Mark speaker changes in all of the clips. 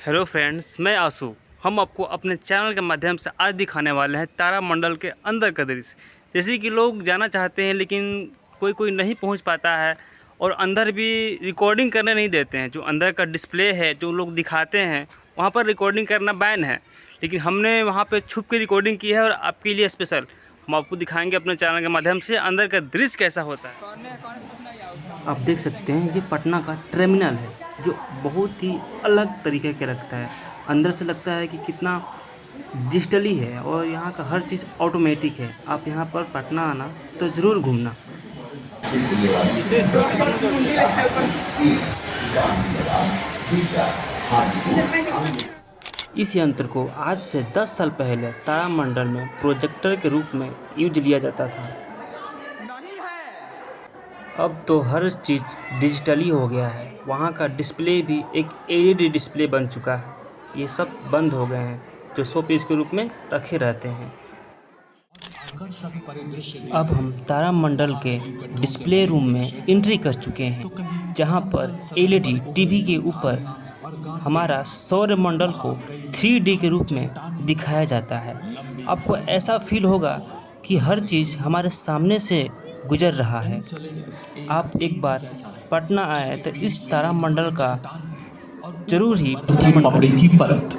Speaker 1: Hello friends, मैं आशु। हम आपको अपने चैनल के माध्यम से आज दिखाने वाले हैं तारामंडल के अंदर का दृश्य। जैसे कि लोग जाना चाहते हैं लेकिन कोई कोई नहीं पहुंच पाता है और अंदर भी रिकॉर्डिंग करने नहीं देते हैं। जो अंदर का डिस्प्ले है जो लोग दिखाते हैं वहां पर रिकॉर्डिंग करना बैन है, लेकिन हमने वहां पर छुप के रिकॉर्डिंग की है और आपके लिए स्पेशल हम आपको दिखाएंगे अपने चैनल के माध्यम से अंदर का दृश्य कैसा होता है। आप देख सकते हैं ये पटना का टर्मिनल है जो बहुत ही अलग तरीके के लगता है। अंदर से लगता है कि कितना डिजिटली है और यहाँ का हर चीज़ ऑटोमेटिक है। आप यहाँ पर पटना आना तो ज़रूर घूमना। इस यंत्र को आज से 10 साल पहले तारामंडल में प्रोजेक्टर के रूप में यूज लिया जाता था। अब तो हर चीज़ डिजिटली हो गया है। वहाँ का डिस्प्ले भी एक एलईडी डिस्प्ले बन चुका है। ये सब बंद हो गए हैं जो शो पीस के रूप में रखे रहते हैं। अब हम तारामंडल के डिस्प्ले रूम में एंट्री कर चुके हैं, जहाँ पर एलईडी टीवी के ऊपर हमारा सौरमंडल को 3D के रूप में दिखाया जाता है। आपको ऐसा फील होगा कि हर चीज़ हमारे सामने से गुजर रहा है। आप एक बार पटना आए तो इस तारामंडल का जरूर ही
Speaker 2: पपड़ी की परत,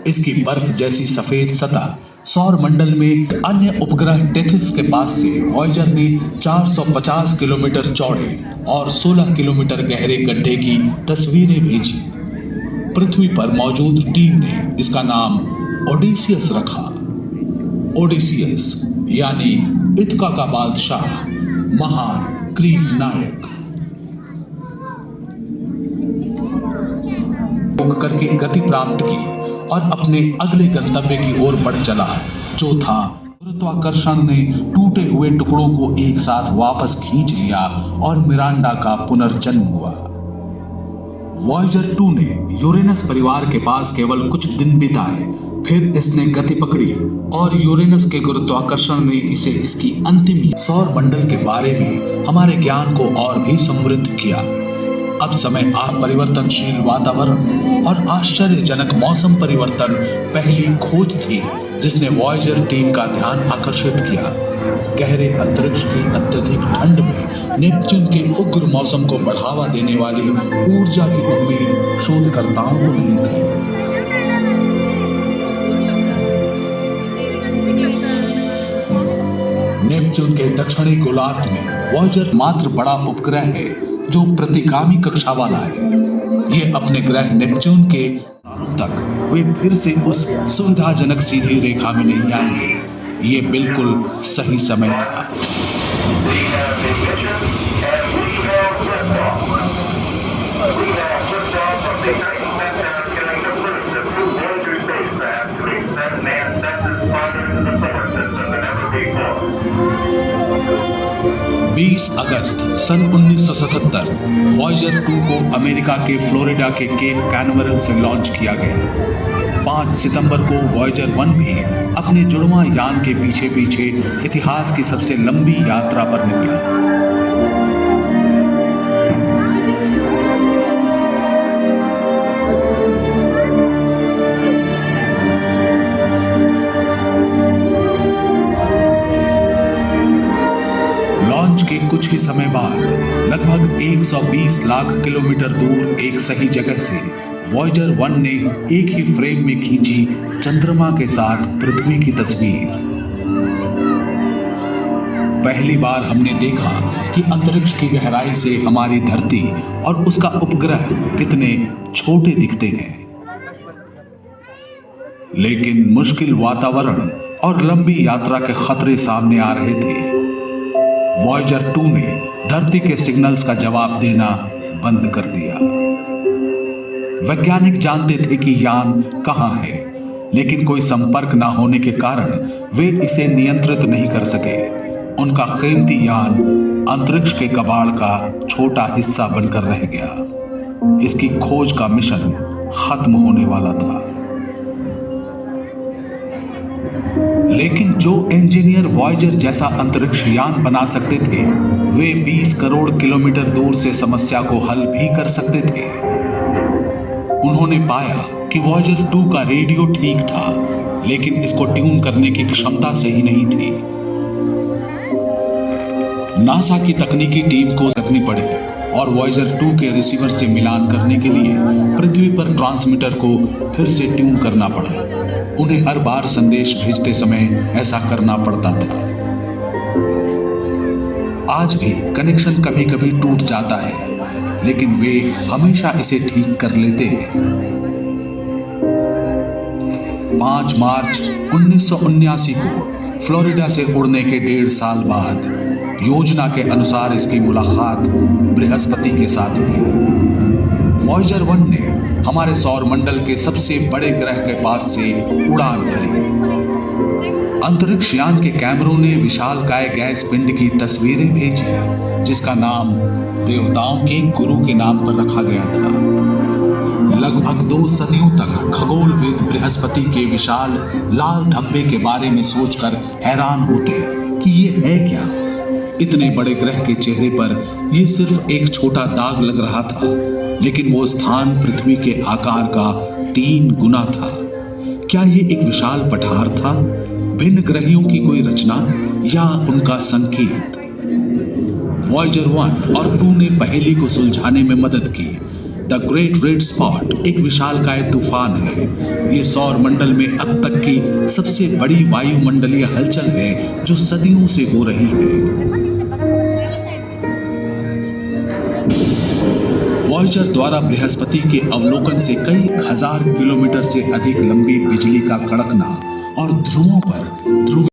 Speaker 2: इसकी बर्फ जैसी सफेद सतह सौर मंडल में अन्य उपग्रह टेथिस के पास से वॉयेजर ने 450 किलोमीटर चौड़े और 16 किलोमीटर गहरे गड्ढे की तस्वीरें भेजी। पृथ्वी पर मौजूद टीम ने इसका नाम ओडेसियस रखा। ओडेसियस यानी इथका का बादशाह, महान ग्रीक नायक। करके गति प्राप्त की और अपने अगले गंतव्य की ओर बढ़ चला, जो था गुरुत्वाकर्षण ने टूटे हुए टुकड़ों को एक साथ वापस खींच लिया और मिरांडा का पुनर्जन्म हुआ। वॉयेजर 2 ने यूरेनस परिवार के पास केवल कुछ दिन बिताए, फिर इसने गति पकड़ी और यूरेनस के गुरुत्वाकर्षण ने इसे इसकी अंतिम सौर मंडल के बारे में हमारे ज्ञान को और भी समृद्ध किया। अब समय परिवर्तनशील वातावरण और आश्चर्यजनक मौसम परिवर्तन पहली खोज थी जिसने वॉयेजर टीम का ध्यान आकर्षित किया। गहरे अंतरिक्ष की अत्यधिक ठंड में नेपच्यून के उग्र मौसम को बढ़ावा देने वाली ऊर्जा की उम्मीद शोधकर्ताओं को नहीं थी। नेपच्यून के दक्षिणी गोलार्ध में वॉयेजर मात्र बड़ा उपग्रह है जो प्रतिगामी कक्षा वाला है। ये अपने ग्रह नेपच्यून के तक वे फिर से उस सुविधाजनक सीधी रेखा में नहीं आएंगे। ये बिल्कुल सही समय था। अगस्त सन 1977 वॉयेजर 2 को अमेरिका के फ्लोरिडा के केप कैनवरल से लॉन्च किया गया। 5 सितंबर को वॉयेजर 1 भी अपने जुड़वां यान के पीछे पीछे इतिहास की सबसे लंबी यात्रा पर निकला। के कुछ ही समय बाद लगभग 120 लाख किलोमीटर दूर एक सही जगह से वॉयेजर 1 ने एक ही फ्रेम में खींची चंद्रमा के साथ पृथ्वी की तस्वीर। पहली बार हमने देखा कि अंतरिक्ष की गहराई से हमारी धरती और उसका उपग्रह कितने छोटे दिखते हैं। लेकिन मुश्किल वातावरण और लंबी यात्रा के खतरे सामने आ रहे थे। वॉयेजर 2 ने धरती के सिग्नल्स का जवाब देना बंद कर दिया। वैज्ञानिक जानते थे कि यान कहां है, लेकिन कोई संपर्क ना होने के कारण वे इसे नियंत्रित नहीं कर सके। उनका कीमती यान अंतरिक्ष के कबाड़ का छोटा हिस्सा बनकर रह गया। इसकी खोज का मिशन खत्म होने वाला था। लेकिन जो इंजीनियर वॉयेजर जैसा अंतरिक्ष यान बना सकते थे, वे 20 करोड़ किलोमीटर दूर से समस्या को हल भी कर सकते थे। उन्होंने पाया कि वॉयेजर 2 का रेडियो ठीक था, लेकिन इसको ट्यून करने की क्षमता सही नहीं थी। नासा की तकनीकी टीम को करनी पड़ी और वॉयेजर 2 के रिसीवर से मिलान करने के लिए पृथ्वी पर ट्रांसमीटर को फिर से ट्यून करना पड़ा। उन्हें हर बार संदेश भेजते समय ऐसा करना पड़ता था। आज भी कनेक्शन कभी कभी टूट जाता है, लेकिन वे हमेशा इसे ठीक कर लेते हैं। 5 मार्च 1979 को फ्लोरिडा से उड़ने के 1.5 साल बाद योजना के अनुसार इसकी मुलाकात बृहस्पति के साथ हुई। वॉयेजर 1 ने हमारे सौर मंडल के सबसे बड़े ग्रह के पास से उड़ान भरी। अंतरिक्ष यान के कैमरों ने विशालकाय गैस पिंड की तस्वीरें भेजी, जिसका नाम देवताओं के गुरु के नाम पर रखा गया था। लगभग 2 सदियों तक खगोलविद बृहस्पति के विशाल लाल धब्बे के बारे में सोचकर हैरान होते कि ये है क्या। इतने बड़े ग्रह के चेहरे पर यह सिर्फ एक छोटा दाग लग रहा था, लेकिन वो स्थान पृथ्वी के आकार का 3 गुना था। क्या ये एक विशाल पठार था, भिन्न ग्रहियों की कोई रचना, या उनका संकेत? वॉयेजर 1 और 2 ने पहेली को सुलझाने में मदद की। द ग्रेट रेड स्पॉट एक विशालकाय तूफान है। ये सौर मंडल में अब तक की सबसे बड़ी वायुमंडलीय हलचल है जो सदियों से हो रही है। वॉयेजर द्वारा बृहस्पति के अवलोकन से कई हजार किलोमीटर से अधिक लंबी बिजली का कड़कना और ध्रुवों पर